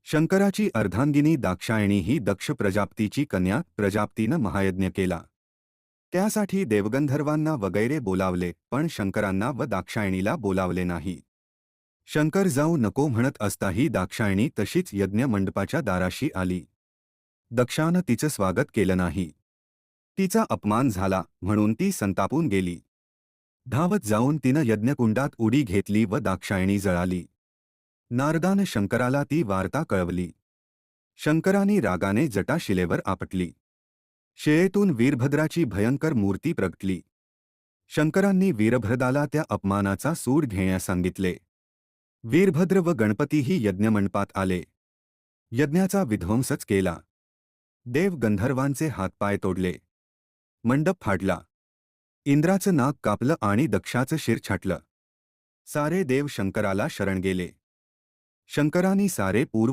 शंकराची अर्धांगिनी दाक्षायणी ही दक्ष प्रजापतीची कन्या. प्रजापतीनं महायज्ञ केला. त्यासाठी देवगंधर्वांना वगैरे बोलावले, पण शंकरांना व दाक्षायणीला बोलावले नाही. शंकर जाऊ नको म्हणत असताही दाक्षायणी तशीच यज्ञमंडपाच्या दाराशी आली. दक्षानं तिचं स्वागत केलं नाही. तिचा अपमान झाला म्हणून ती संतापून गेली. धावत जाऊन तिनं यज्ञकुंडात उडी घेतली व दाक्षायणी जळाली. नारदानं शंकराला ती वार्ता कळवली. शंकराने रागाने जटाशिलेवर आपटली. शिळेतून वीरभद्राची भयंकर मूर्ती प्रगटली. शंकरांनी वीरभद्राला त्या अपमानाचा सूड घेण्यास सांगितले. वीरभद्र व गणपतीही यज्ञमंडपात आले. यज्ञाचा विध्वंसच केला. देव गंधर्वांचे हातपाय तोडले. मंडप फाडला. इंद्राचं नाक कापलं आणि दक्षाचं शिर छाटलं. सारे देव शंकराला शरण गेले. शंकरांनी सारे पूर्व